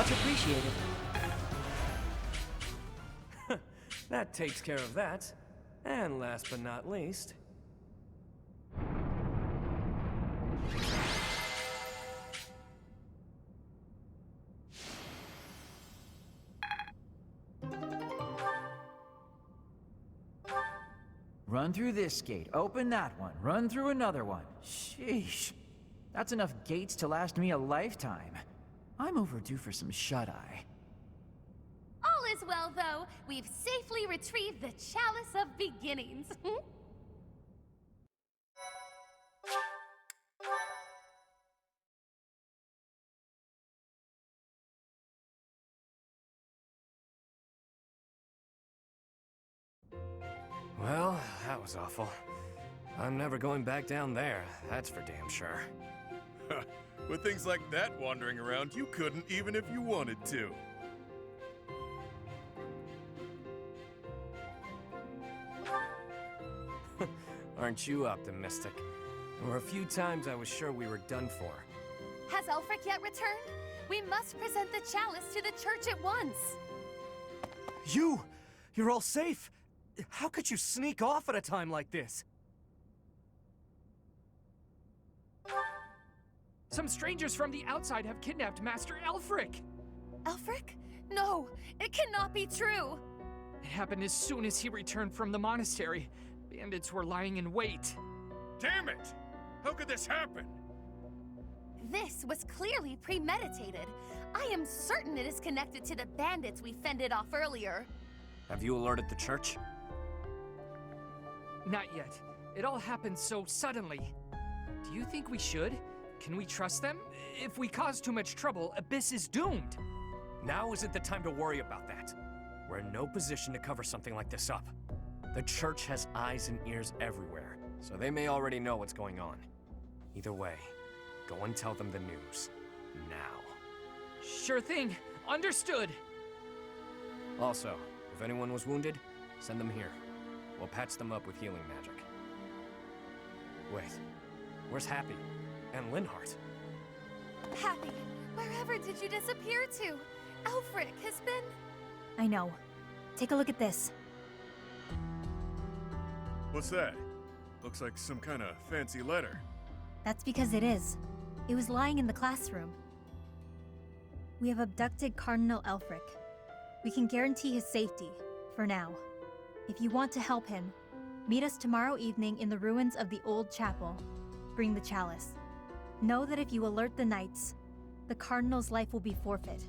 Much appreciated. That takes care of that. And last but not least... Run through this gate, open that one, run through another one. Sheesh. That's enough gates to last me a lifetime. I'm overdue for some shut-eye. All is well, though. We've safely retrieved the Chalice of Beginnings. Well, that was awful. I'm never going back down there, that's for damn sure. With things like that wandering around, you couldn't even if you wanted to. Aren't you optimistic? There were a few times I was sure we were done for. Has Elfric yet returned? We must present the chalice to the church at once. You're all safe? How could you sneak off at a time like this? Some strangers from the outside have kidnapped Master Elfric! Elfric? No, it cannot be true. It happened as soon as he returned from the monastery. Bandits were lying in wait. Damn it! How could this happen? This was clearly premeditated. I am certain it is connected to the bandits we fended off earlier. Have you alerted the church? Not yet. It all happened so suddenly. Do you think we should? Can we trust them? If we cause too much trouble, Abyss is doomed. Now isn't the time to worry about that. We're in no position to cover something like this up. The church has eyes and ears everywhere, so they may already know what's going on. Either way, go and tell them the news. Now. Sure thing. Understood. Also, if anyone was wounded, send them here. We'll patch them up with healing magic. Wait, where's Happy? And Linhardt? Happy, wherever did you disappear to? Elfric has been... I know. Take a look at this. What's that? Looks like some kind of fancy letter. That's because it is. It was lying in the classroom. We have abducted Cardinal Elfric. We can guarantee his safety, for now. If you want to help him, meet us tomorrow evening in the ruins of the old chapel. Bring the chalice. Know that if you alert the knights, the Cardinal's life will be forfeit.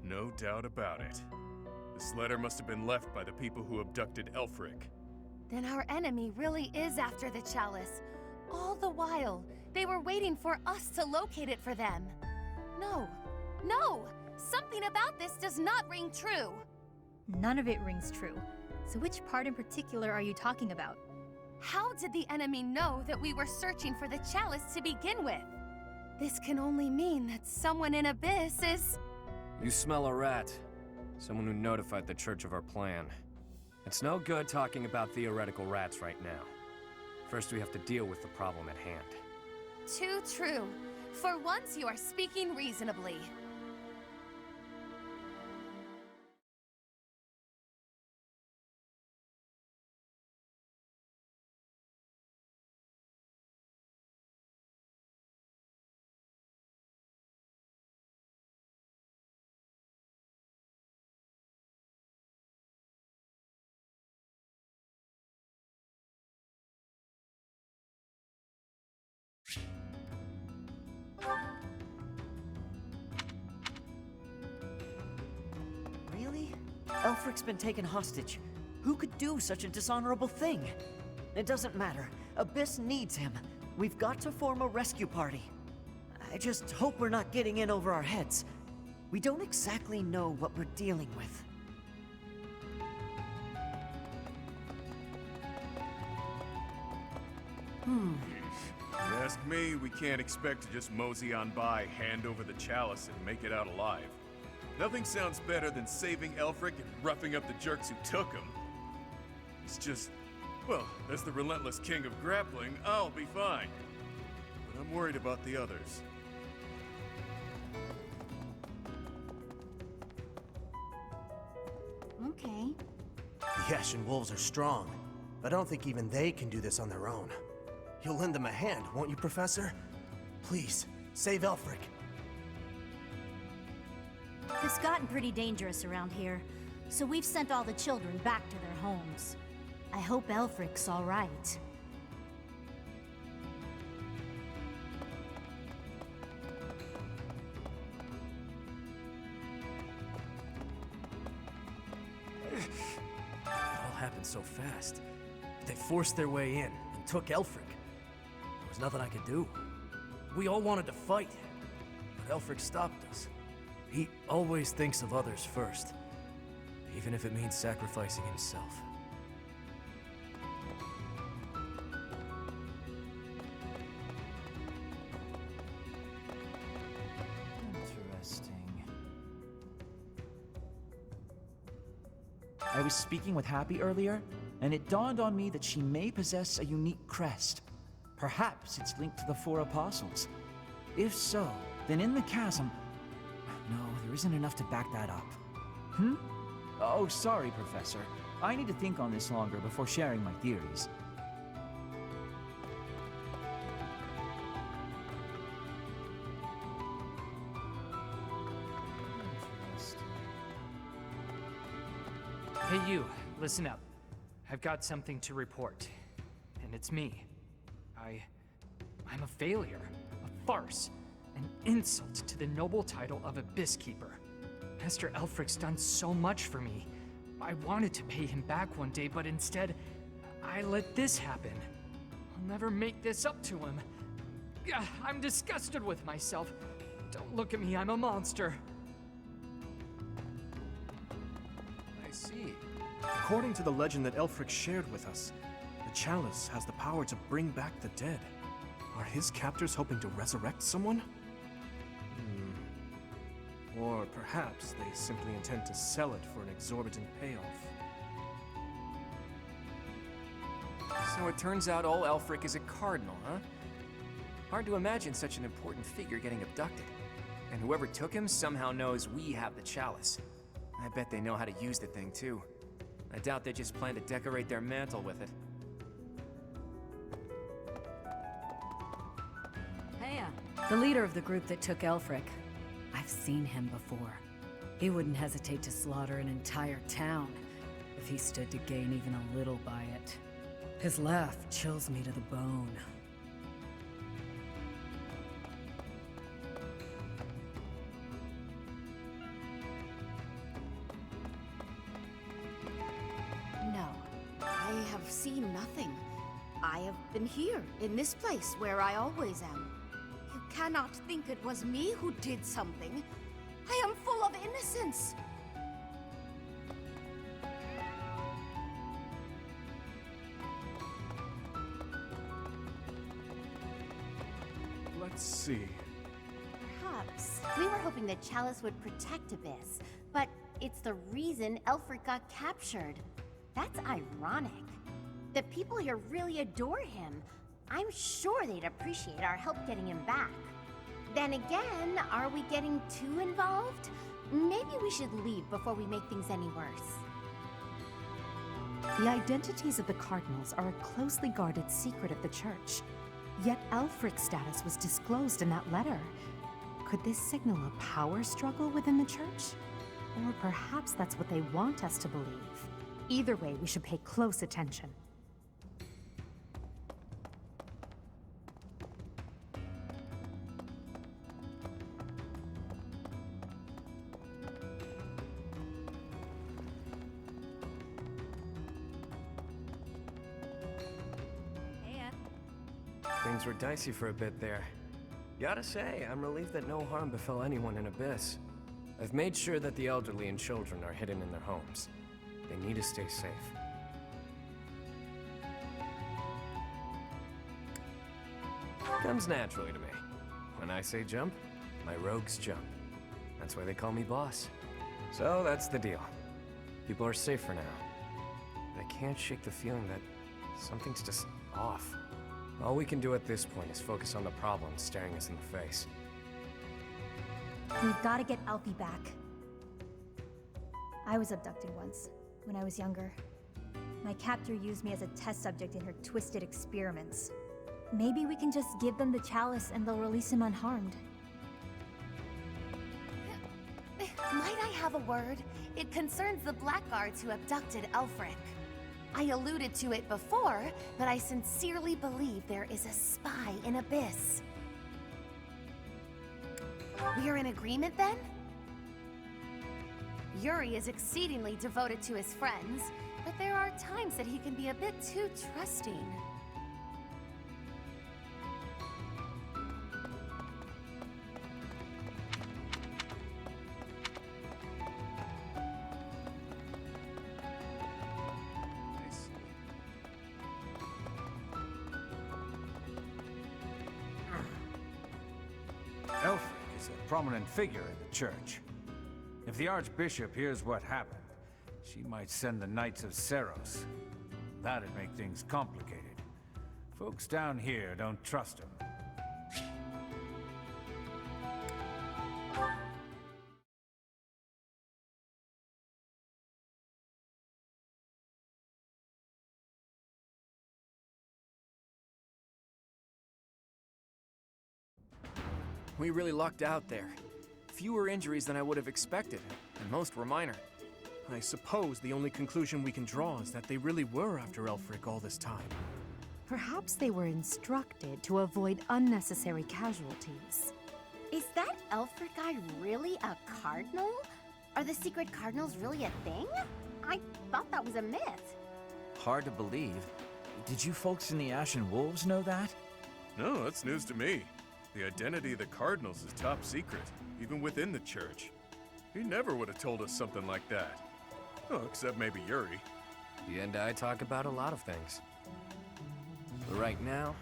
No doubt about it. This letter must have been left by the people who abducted Elfric. Then our enemy really is after the chalice. All the while, they were waiting for us to locate it for them. No, no! Something about this does not ring true. None of it rings true. So which part in particular are you talking about? How did the enemy know that we were searching for the chalice to begin with? This can only mean that someone in Abyss is... You smell a rat. Someone who notified the church of our plan. It's no good talking about theoretical rats right now. First, we have to deal with the problem at hand. Too true. For once, you are speaking reasonably. Really? Elfric's been taken hostage. Who could do such a dishonorable thing? It doesn't matter. Abyss needs him. We've got to form a rescue party. I just hope we're not getting in over our heads. We don't exactly know what we're dealing with. If you ask me, we can't expect to just mosey on by, hand over the chalice, and make it out alive. Nothing sounds better than saving Elfric and roughing up the jerks who took him. It's just, well, as the relentless king of grappling, I'll be fine. But I'm worried about the others. Kesh and Wolves are strong, but I don't think even they can do this on their own. You'll lend them a hand, won't you, Professor? Please, save Elfric. It's gotten pretty dangerous around here, so we've sent all the children back to their homes. I hope Elfric's all right. It all happened so fast. They forced their way in and took Elfric. There was nothing I could do. We all wanted to fight, but Elfric stopped us. He always thinks of others first, even if it means sacrificing himself. Interesting. I was speaking with Happy earlier, and it dawned on me that she may possess a unique crest. Perhaps it's linked to the Four Apostles. If so, then in the chasm... No, there isn't enough to back that up. Oh, sorry, Professor. I need to think on this longer before sharing my theories. Hey you, listen up. I've got something to report. And it's me. I'm a failure. A farce. An insult to the noble title of Abyss Keeper. Master Elfric's done so much for me. I wanted to pay him back one day, but instead, I let this happen. I'll never make this up to him. I'm disgusted with myself. Don't look at me, I'm a monster. I see. According to the legend that Elfric shared with us, the chalice has the power to bring back the dead. Are his captors hoping to resurrect someone? Or perhaps they simply intend to sell it for an exorbitant payoff. So it turns out old Elfric is a cardinal, huh? Hard to imagine such an important figure getting abducted. And whoever took him somehow knows we have the chalice. I bet they know how to use the thing, too. I doubt they just plan to decorate their mantle with it. Heya, the leader of the group that took Elfric. I've seen him before. He wouldn't hesitate to slaughter an entire town if he stood to gain even a little by it. His laugh chills me to the bone. No, I have seen nothing. I have been here, in this place where I always am. You cannot think it was me who did something. I am full of innocence. Let's see. Perhaps. We were hoping the chalice would protect Abyss, but it's the reason Elfric got captured. That's ironic. The people here really adore him. I'm sure they'd appreciate our help getting him back. Then again, are we getting too involved? Maybe we should leave before we make things any worse. The identities of the Cardinals are a closely guarded secret of the Church. Yet Elfric's status was disclosed in that letter. Could this signal a power struggle within the Church? Or perhaps that's what they want us to believe. Either way, we should pay close attention. Things were dicey for a bit there. Gotta say, I'm relieved that no harm befell anyone in Abyss. I've made sure that the elderly and children are hidden in their homes. They need to stay safe. Comes naturally to me. When I say jump, my rogues jump. That's why they call me boss. So that's the deal. People are safe for now. But I can't shake the feeling that something's just off. All we can do at this point is focus on the problem staring us in the face. We've got to get Alfie back. I was abducted once, when I was younger. My captor used me as a test subject in her twisted experiments. Maybe we can just give them the chalice and they'll release him unharmed. Might I have a word? It concerns the blackguards who abducted Elfric. I alluded to it before, but I sincerely believe there is a spy in Abyss. We're in agreement then? Yuri is exceedingly devoted to his friends, but there are times that he can be a bit too trusting. Elfric is a prominent figure in the church. If the Archbishop hears what happened, she might send the Knights of Seros. That'd make things complicated. Folks down here don't trust him. We really lucked out there. Fewer injuries than I would have expected, and most were minor. I suppose the only conclusion we can draw is that they really were after Elfric all this time. Perhaps they were instructed to avoid unnecessary casualties. Is that Elfric guy really a cardinal? Are the secret cardinals really a thing? I thought that was a myth. Hard to believe. Did you folks in the Ashen Wolves know that? No, that's news to me. The identity of the Cardinals is top secret, even within the church. He never would have told us something like that. Oh, except maybe Yuri. He and I talk about a lot of things. But right now,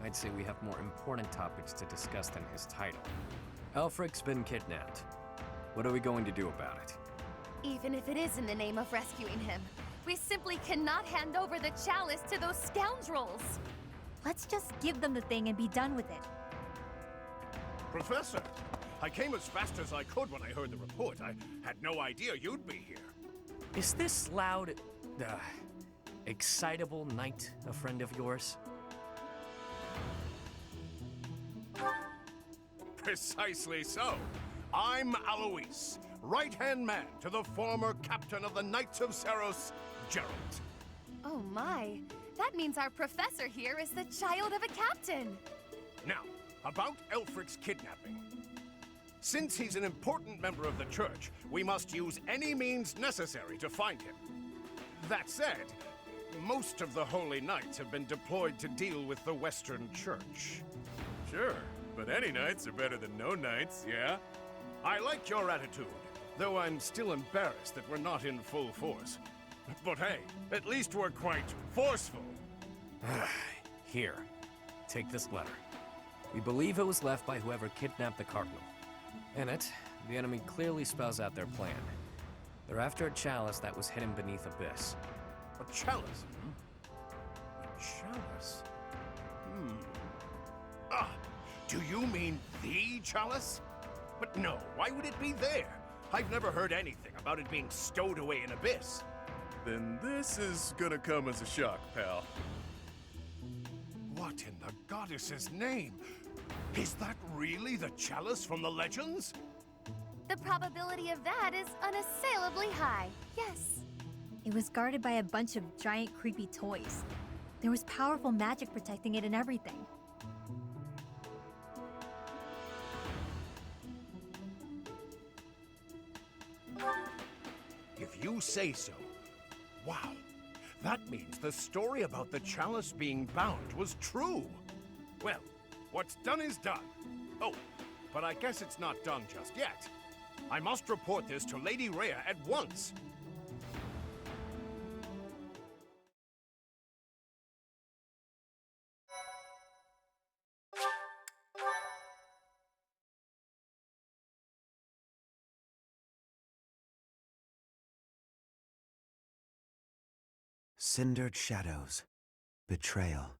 I'd say we have more important topics to discuss than his title. Elfric's been kidnapped. What are we going to do about it? Even if it is in the name of rescuing him, we simply cannot hand over the chalice to those scoundrels. Let's just give them the thing and be done with it. Professor, I came as fast as I could when I heard the report. I had no idea you'd be here. Is this loud, excitable knight a friend of yours? Precisely so. I'm Alois, right-hand man to the former captain of the Knights of Seros, Gerald. Oh my, that means our professor here is the child of a captain. Now, about Elfric's kidnapping. Since he's an important member of the church, we must use any means necessary to find him. That said, most of the Holy Knights have been deployed to deal with the Western Church. Sure, but any knights are better than no knights, yeah? I like your attitude, though I'm still embarrassed that we're not in full force. But hey, at least we're quite forceful. Here, take this letter. We believe it was left by whoever kidnapped the Cardinal. In it, the enemy clearly spells out their plan. They're after a chalice that was hidden beneath Abyss. A chalice? A chalice? Ah, do you mean the chalice? But no, why would it be there? I've never heard anything about it being stowed away in Abyss. Then this is gonna come as a shock, pal. What in the goddess's name? Is that really the chalice from the legends? The probability of that is unassailably high, yes. It was guarded by a bunch of giant creepy toys. There was powerful magic protecting it and everything. If you say so. Wow. That means the story about the chalice being bound was true. Well, what's done is done. Oh, but I guess it's not done just yet. I must report this to Lady Rhea at once. Cindered Shadows. Betrayal.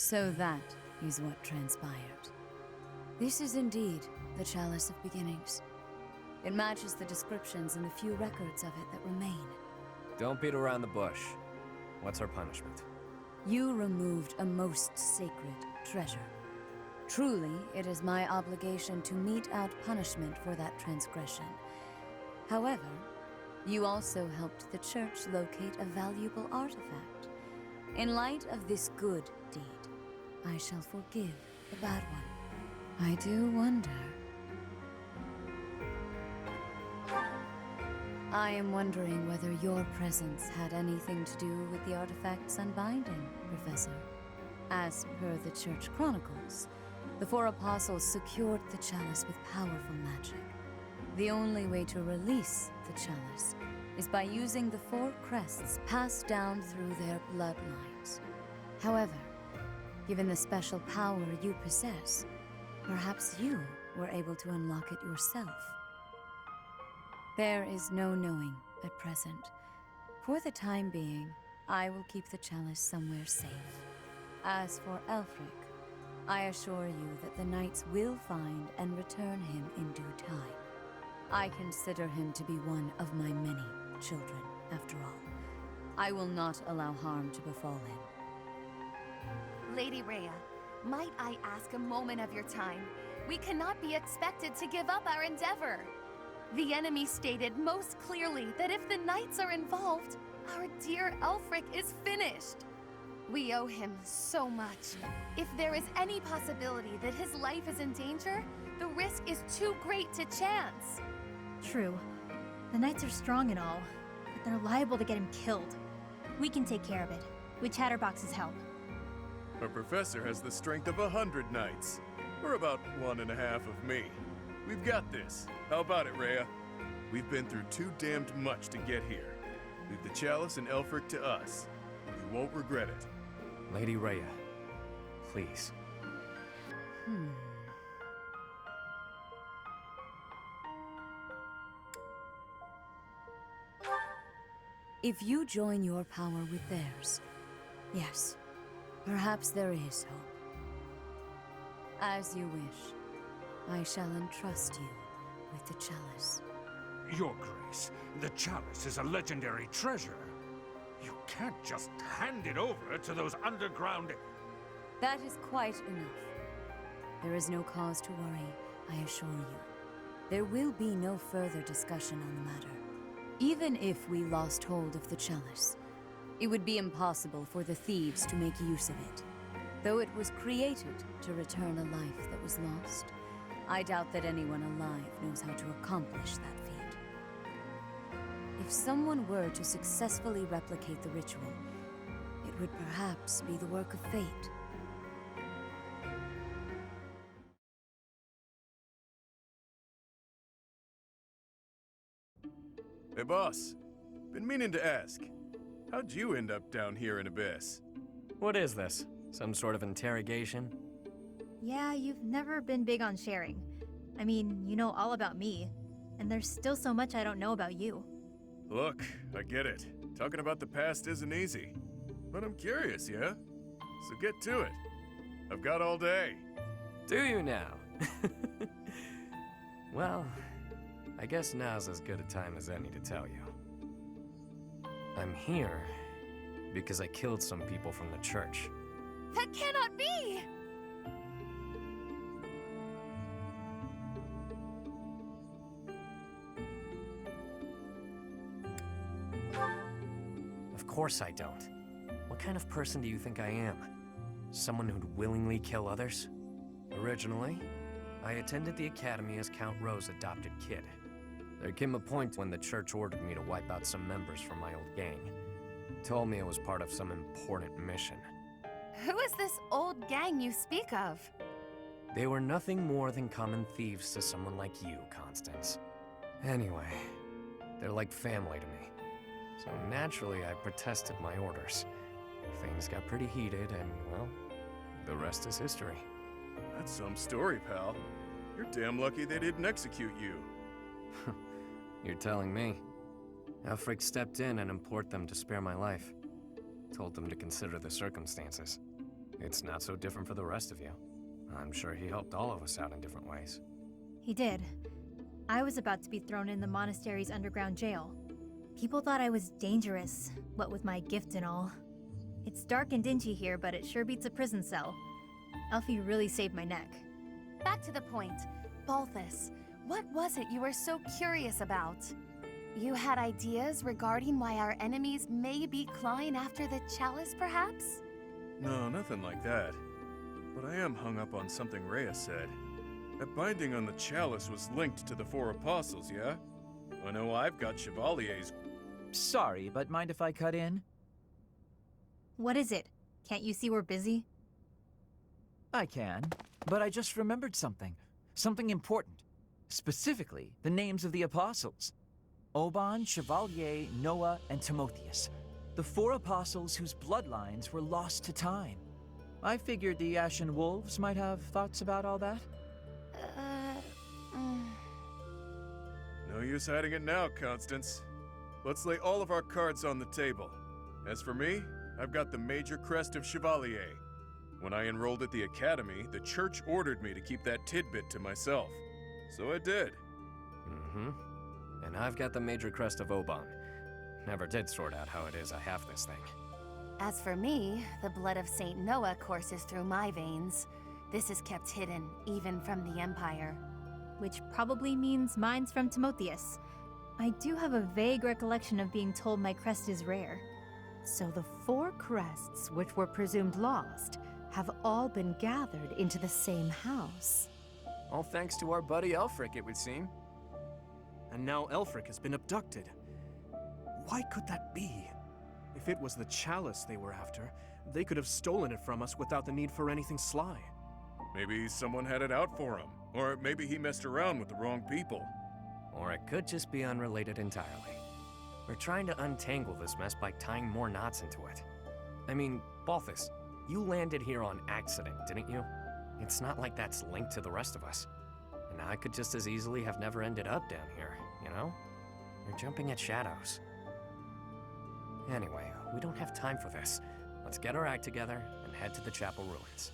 So that is what transpired. This is indeed the Chalice of Beginnings. It matches the descriptions in the few records of it that remain. Don't beat around the bush. What's our punishment? You removed a most sacred treasure. Truly, it is my obligation to mete out punishment for that transgression. However, you also helped the church locate a valuable artifact. In light of this good deed, I shall forgive the bad one. I do wonder... I am wondering whether your presence had anything to do with the artifact's unbinding, Professor. As per the Church Chronicles, the four apostles secured the chalice with powerful magic. The only way to release the chalice is by using the four crests passed down through their bloodlines. However, given the special power you possess, perhaps you were able to unlock it yourself. There is no knowing at present. For the time being, I will keep the chalice somewhere safe. As for Elfric, I assure you that the knights will find and return him in due time. I consider him to be one of my many children, after all. I will not allow harm to befall him. Lady Rhea, might I ask a moment of your time? We cannot be expected to give up our endeavor. The enemy stated most clearly that if the knights are involved, our dear Elfric is finished. We owe him so much. If there is any possibility that his life is in danger, the risk is too great to chance. True. The knights are strong and all, but they're liable to get him killed. We can take care of it, with Chatterbox's help. Our professor has the strength of 100 knights. Or about 1.5 of me. We've got this. How about it, Rhea? We've been through too damned much to get here. Leave the chalice and Elfric to us. We won't regret it. Lady Rhea, please. If you join your power with theirs, yes, perhaps there is hope. As you wish, I shall entrust you with the chalice. Your Grace, the chalice is a legendary treasure. You can't just hand it over to those underground... That is quite enough. There is no cause to worry, I assure you. There will be no further discussion on the matter. Even if we lost hold of the chalice, it would be impossible for the thieves to make use of it. Though it was created to return a life that was lost, I doubt that anyone alive knows how to accomplish that feat. If someone were to successfully replicate the ritual, it would perhaps be the work of fate. Hey, boss. Been meaning to ask. How'd you end up down here in Abyss? What is this? Some sort of interrogation? Yeah, you've never been big on sharing. I mean, you know all about me, and there's still so much I don't know about you. Look, I get it. Talking about the past isn't easy. But I'm curious, yeah? So get to it. I've got all day. Do you now? Well, I guess now's as good a time as any to tell you. I'm here because I killed some people from the church. That cannot be! Of course I don't. What kind of person do you think I am? Someone who'd willingly kill others? Originally, I attended the academy as Count Rowe's adopted kid. There came a point when the church ordered me to wipe out some members from my old gang. Told me it was part of some important mission. Who is this old gang you speak of? They were nothing more than common thieves to someone like you, Constance. Anyway, they're like family to me. So naturally, I protested my orders. Things got pretty heated, and, well, the rest is history. That's some story, pal. You're damn lucky they didn't execute you. You're telling me. Elfric stepped in and implored them to spare my life. Told them to consider the circumstances. It's not so different for the rest of you. I'm sure he helped all of us out in different ways. He did. I was about to be thrown in the monastery's underground jail. People thought I was dangerous, what with my gift and all. It's dark and dingy here, but it sure beats a prison cell. Elfie really saved my neck. Back to the point. Balthus, what was it you were so curious about? You had ideas regarding why our enemies may be clawing after the chalice, perhaps? No, nothing like that. But I am hung up on something Rhea said. That binding on the chalice was linked to the four apostles, yeah? I know I've got Chevalier's. Sorry, but mind if I cut in? What is it? Can't you see we're busy? I can, but I just remembered something. Something important. Specifically, the names of the apostles. Oban, Chevalier, Noah, and Timotheus. The four apostles whose bloodlines were lost to time. I figured the Ashen Wolves might have thoughts about all that. No use hiding it now, Constance. Let's lay all of our cards on the table. As for me, I've got the major crest of Chevalier. When I enrolled at the academy, the church ordered me to keep that tidbit to myself. So I did. Mm-hmm. And I've got the major crest of Oban. Never did sort out how it is I have this thing. As for me, the blood of Saint Noah courses through my veins. This is kept hidden, even from the Empire. Which probably means mine's from Timotheus. I do have a vague recollection of being told my crest is rare. So the four crests, which were presumed lost, have all been gathered into the same house. All thanks to our buddy Elfric, it would seem. And now Elfric has been abducted. Why could that be? If it was the chalice they were after, they could have stolen it from us without the need for anything sly. Maybe someone had it out for him. Or maybe he messed around with the wrong people. Or it could just be unrelated entirely. We're trying to untangle this mess by tying more knots into it. I mean, Balthus, you landed here on accident, didn't you? It's not like that's linked to the rest of us. And I could just as easily have never ended up down here, you know? You're jumping at Shawdows. Anyway, we don't have time for this. Let's get our act together and head to the chapel ruins.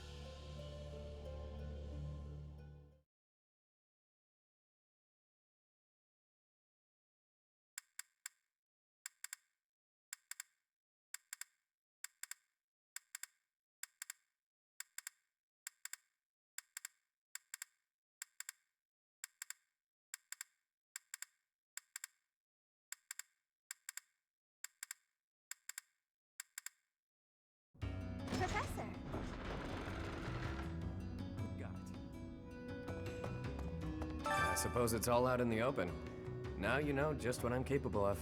Professor! Got it. I suppose it's all out in the open. Now you know just what I'm capable of.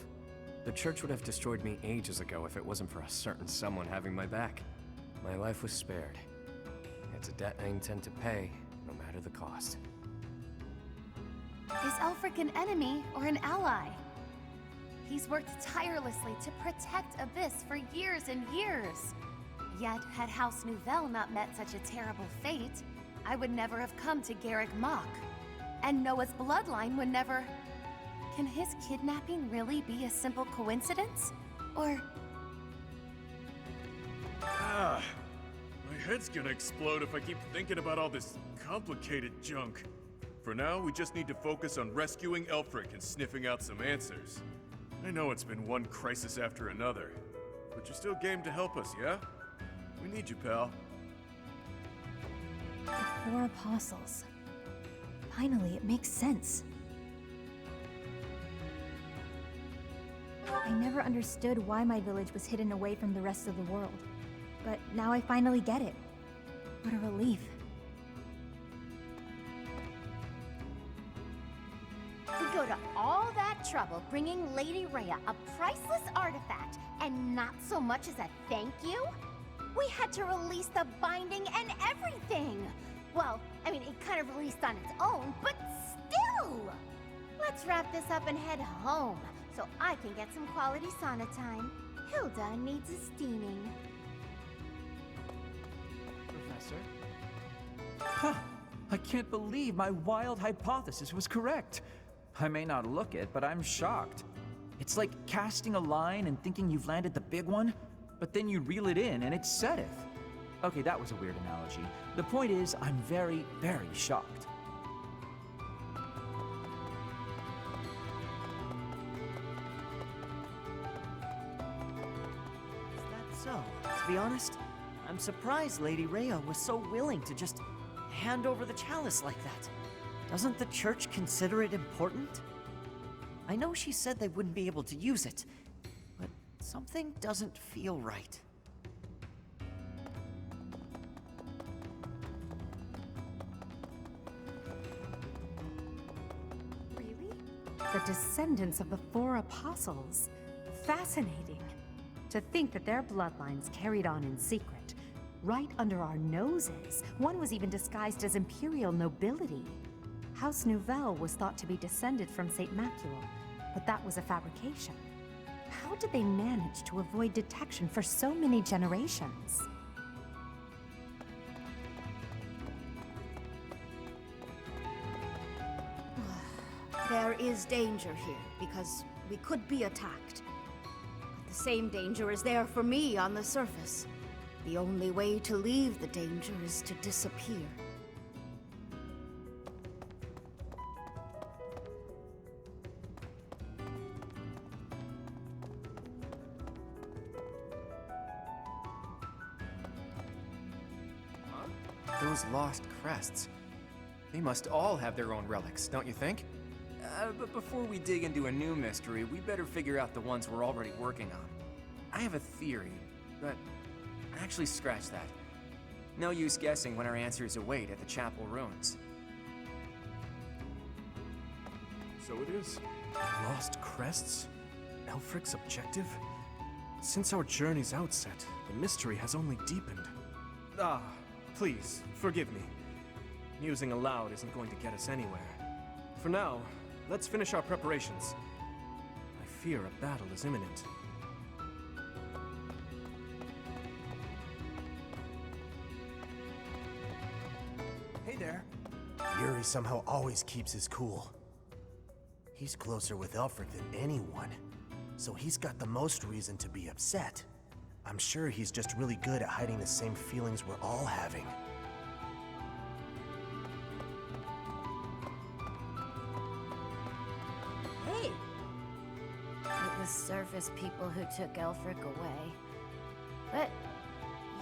The church would have destroyed me ages ago if it wasn't for a certain someone having my back. My life was spared. It's a debt I intend to pay, no matter the cost. Is Elfric an enemy or an ally? He's worked tirelessly to protect Abyss for years and years. Yet, had House Nouvelle not met such a terrible fate, I would never have come to Garrick Mach. And Noah's bloodline would never... Can his kidnapping really be a simple coincidence? Or... Ah, my head's gonna explode if I keep thinking about all this complicated junk. For now, we just need to focus on rescuing Elfric and sniffing out some answers. I know it's been one crisis after another, but you're still game to help us, yeah? We need you, pal. The four apostles. Finally, it makes sense. I never understood why my village was hidden away from the rest of the world. But now I finally get it. What a relief. We go to all that trouble bringing Lady Rhea a priceless artifact, and not so much as a thank you? We had to release the binding and everything! Well, I mean, it kind of released on its own, but still! Let's wrap this up and head home, so I can get some quality sauna time. Hilda needs a steaming. Professor? Huh! I can't believe my wild hypothesis was correct. I may not look it, but I'm shocked. It's like casting a line and thinking you've landed the big one, but then you reel it in and it setteth. Okay, that was a weird analogy. The point is, I'm very, very shocked. Is that so? To be honest, I'm surprised Lady Rhea was so willing to just hand over the chalice like that. Doesn't the church consider it important? I know she said they wouldn't be able to use it, but something doesn't feel right. Really? The descendants of the four apostles. Fascinating. To think that their bloodlines carried on in secret, right under our noses. One was even disguised as imperial nobility. House Nouvelle was thought to be descended from St. Macule, but that was a fabrication. How did they manage to avoid detection for so many generations? There is danger here, because we could be attacked. But the same danger is there for me on the surface. The only way to leave the danger is to disappear. Those lost crests. They must all have their own relics, don't you think? But before we dig into a new mystery, we better figure out the ones we're already working on. I have a theory, but actually scratch that. No use guessing when our answers await at the chapel ruins. So it is. Lost crests? Elfric's objective? Since our journey's outset, the mystery has only deepened. Please, forgive me. Musing aloud isn't going to get us anywhere. For now, let's finish our preparations. I fear a battle is imminent. Hey there. Yuri somehow always keeps his cool. He's closer with Elfric than anyone, so he's got the most reason to be upset. I'm sure he's just really good at hiding the same feelings we're all having. Hey! It was surface people who took Elfric away. But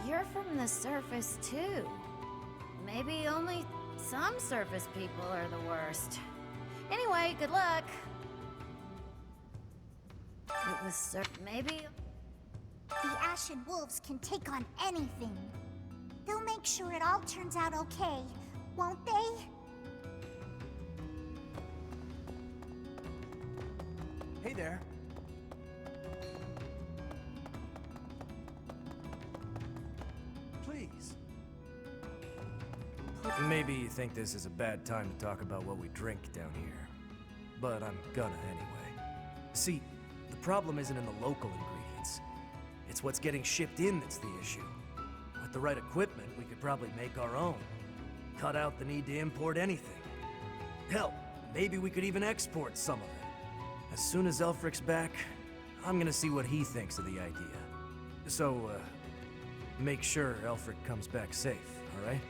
you're from the surface too. Maybe only some surface people are the worst. Anyway, good luck. It was maybe... The Ashen Wolves can take on anything. They'll make sure it all turns out okay, won't they? Hey there. Please. Maybe you think this is a bad time to talk about what we drink down here, but I'm gonna anyway. See, the problem isn't in the local ingredients. It's what's getting shipped in that's the issue. With the right equipment, we could probably make our own. Cut out the need to import anything. Hell, maybe we could even export some of it. As soon as Elfric's back, I'm gonna see what he thinks of the idea. So, make sure Elfric comes back safe, alright?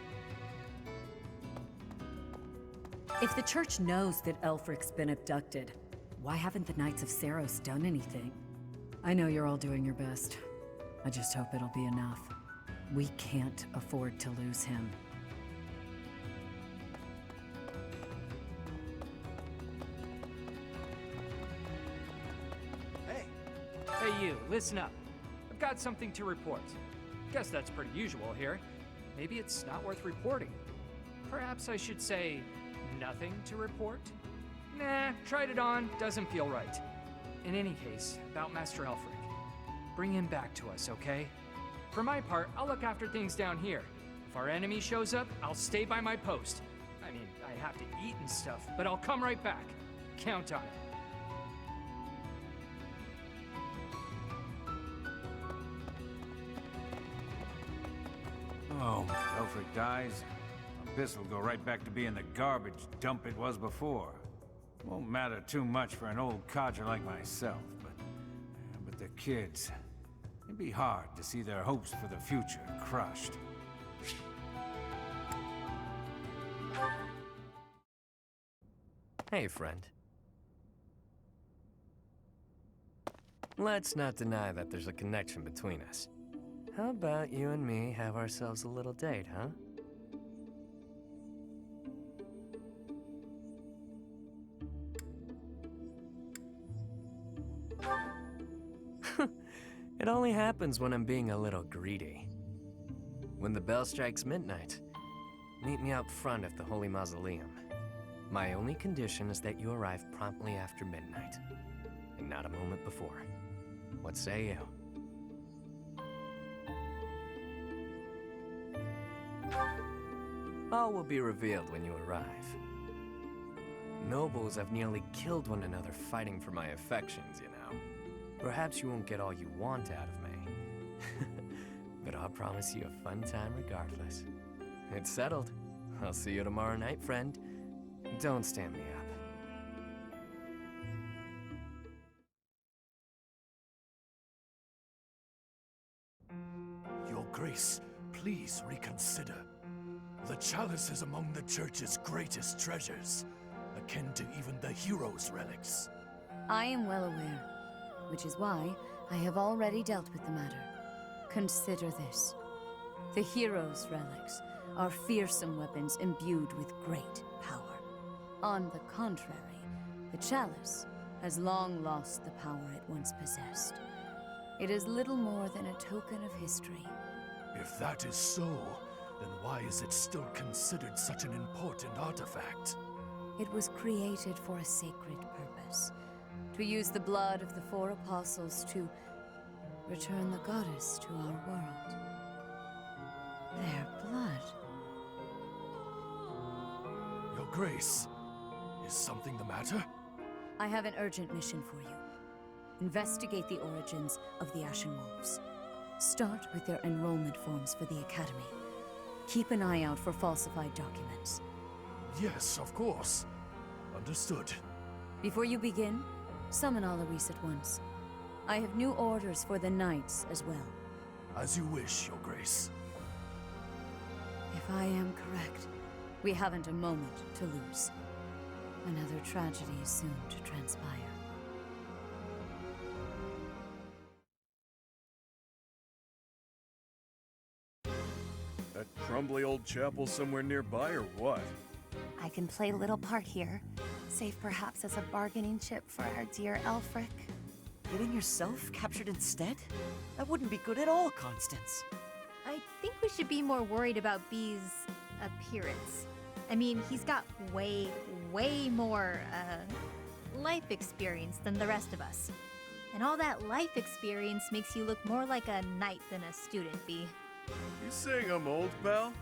If the church knows that Elfric's been abducted, why haven't the Knights of Saros done anything? I know you're all doing your best. I just hope it'll be enough. We can't afford to lose him. Hey you, listen up. I've got something to report. Guess that's pretty usual here. Maybe it's not worth reporting. Perhaps I should say, nothing to report? Nah, tried it on, doesn't feel right. In any case, about Master Elfric. Bring him back to us, okay? For my part, I'll look after things down here. If our enemy shows up, I'll stay by my post. I mean, I have to eat and stuff, but I'll come right back. Count on it. Oh, Elfric dies. Abyss will go right back to being the garbage dump it was before. Won't matter too much for an old codger like myself, but the kids, it'd be hard to see their hopes for the future crushed. Hey, friend. Let's not deny that there's a connection between us. How about you and me have ourselves a little date, huh? It only happens when I'm being a little greedy. When the bell strikes midnight, meet me out front of the Holy Mausoleum. My only condition is that you arrive promptly after midnight, and not a moment before. What say you? All will be revealed when you arrive. Nobles have nearly killed one another fighting for my affections, you know. Perhaps you won't get all you want out of me. But I'll promise you a fun time regardless. It's settled. I'll see you tomorrow night, friend. Don't stand me up. Your Grace, please reconsider. The chalice is among the Church's greatest treasures, akin to even the hero's relics. I am well aware, which is why I have already dealt with the matter. Consider this. The hero's relics are fearsome weapons imbued with great power. On the contrary, the chalice has long lost the power it once possessed. It is little more than a token of history. If that is so, then why is it still considered such an important artifact? It was created for a sacred purpose. To use the blood of the 4 apostles to return the goddess to our world. Their blood. Your Grace, is something the matter? I have an urgent mission for you. Investigate the origins of the Ashen Wolves. Start with their enrollment forms for the Academy. Keep an eye out for falsified documents. Yes, of course. Understood. Before you begin, summon Alaris at once. I have new orders for the Knights as well. As you wish, Your Grace. If I am correct, we haven't a moment to lose. Another tragedy is soon to transpire. That crumbly old chapel somewhere nearby, or what? I can play a little part here, save perhaps as a bargaining chip for our dear Elfric. Getting yourself captured instead? That wouldn't be good at all, Constance. I think we should be more worried about B's appearance. I mean, he's got way more, life experience than the rest of us. And all that life experience makes you look more like a knight than a student, B. You saying I'm old, pal?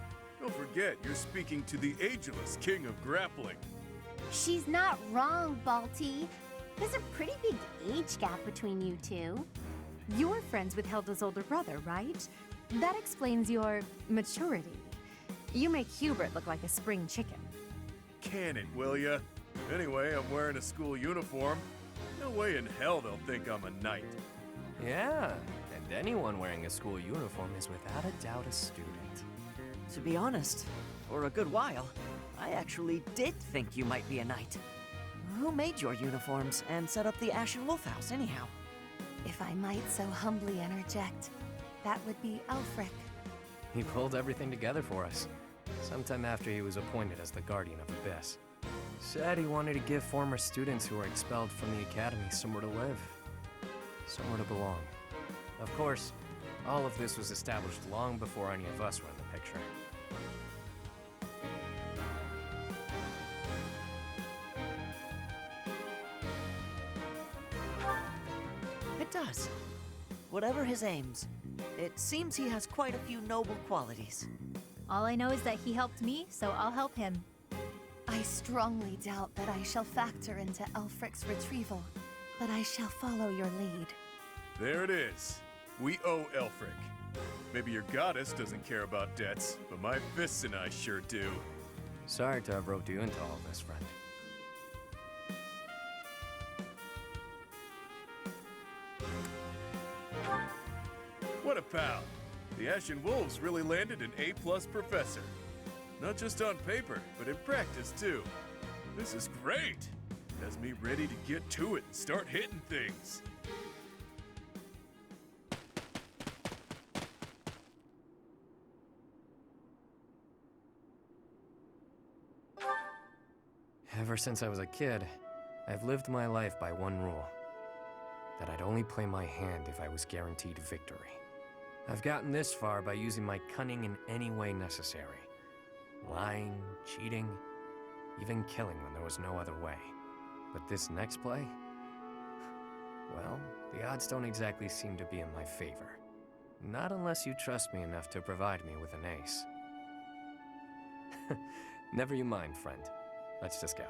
Don't forget, you're speaking to the ageless king of grappling. She's not wrong, Balti. There's a pretty big age gap between you two. You're friends with Hilda's older brother, right? That explains your maturity. You make Hubert look like a spring chicken. Can it, will ya? Anyway, I'm wearing a school uniform. No way in hell they'll think I'm a knight. Yeah, and anyone wearing a school uniform is without a doubt a student. To be honest, for a good while, I actually did think you might be a knight. Who made your uniforms and set up the Ashen Wolf House, anyhow? If I might so humbly interject, that would be Elfric. He pulled everything together for us, sometime after he was appointed as the Guardian of Abyss. Said he wanted to give former students who were expelled from the Academy somewhere to live, somewhere to belong. Of course, all of this was established long before any of us were in the picture. It does. Whatever his aims, it seems he has quite a few noble qualities. All I know is that he helped me, so I'll help him. I strongly doubt that I shall factor into Elfric's retrieval, but I shall follow your lead. There it is. We owe Elfric. Maybe your goddess doesn't care about debts, but my fists and I sure do. Sorry to have roped you into all this, friend. What a pal. The Ashen Wolves really landed an A-plus professor. Not just on paper, but in practice too. This is great! Has me ready to get to it and start hitting things. Ever since I was a kid, I've lived my life by one rule. That I'd only play my hand if I was guaranteed victory. I've gotten this far by using my cunning in any way necessary. Lying, cheating, even killing when there was no other way. But this next play? Well, the odds don't exactly seem to be in my favor. Not unless you trust me enough to provide me with an ace. Never you mind, friend. Let's just go.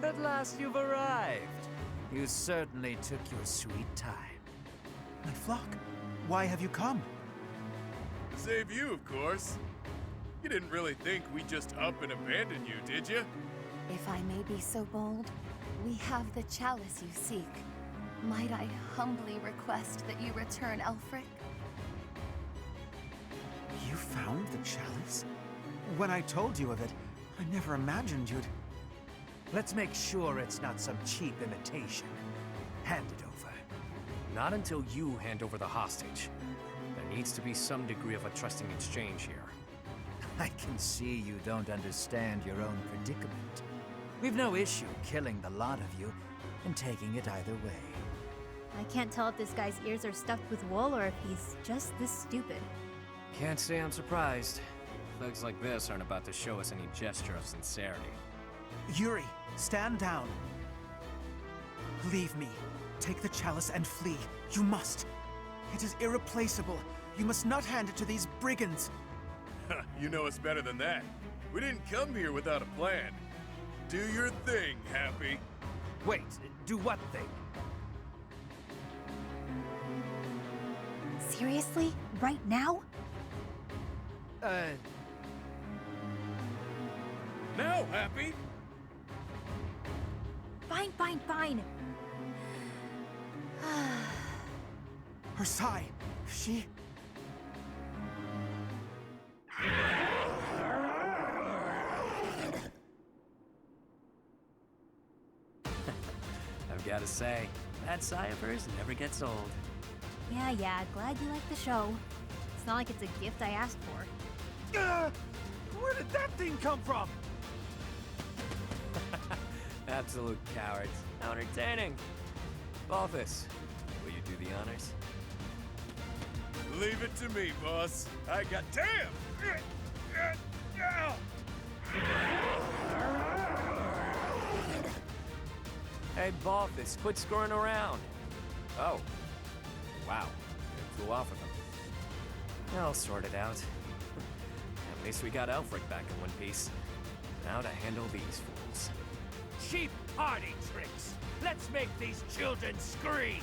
At last you've arrived. You certainly took your sweet time. My flock, why have you come? To save you, of course. You didn't really think we'd just up and abandon you, did you? If I may be so bold, we have the chalice you seek. Might I humbly request that you return Elfric? You found the chalice? When I told you of it, I never imagined you'd... Let's make sure it's not some cheap imitation. Hand it over. Not until you hand over the hostage. There needs to be some degree of a trusting exchange here. I can see you don't understand your own predicament. We've no issue killing the lot of you and taking it either way. I can't tell if this guy's ears are stuffed with wool or if he's just this stupid. Can't say I'm surprised. Thugs like this aren't about to show us any gesture of sincerity. Yuri, stand down. Leave me. Take the chalice and flee. You must. It is irreplaceable. You must not hand it to these brigands. You know us better than that. We didn't come here without a plan. Do your thing, Happy. Wait, do what thing? Seriously? Right now? Now, Happy! Fine. Her sigh. She... I've gotta say, that sigh of hers never gets old. Yeah, glad you like the show. It's not like it's a gift I asked for. Where did that thing come from? Absolute cowards. How entertaining. Balthus, will you do the honors? Leave it to me, boss. I got... Damn! Hey, Balthus, quit screwing around. Oh. Wow. You flew off with him. I'll sort it out. At least we got Elfric back in one piece. Now to handle these fools. Cheap party tricks! Let's make these children scream!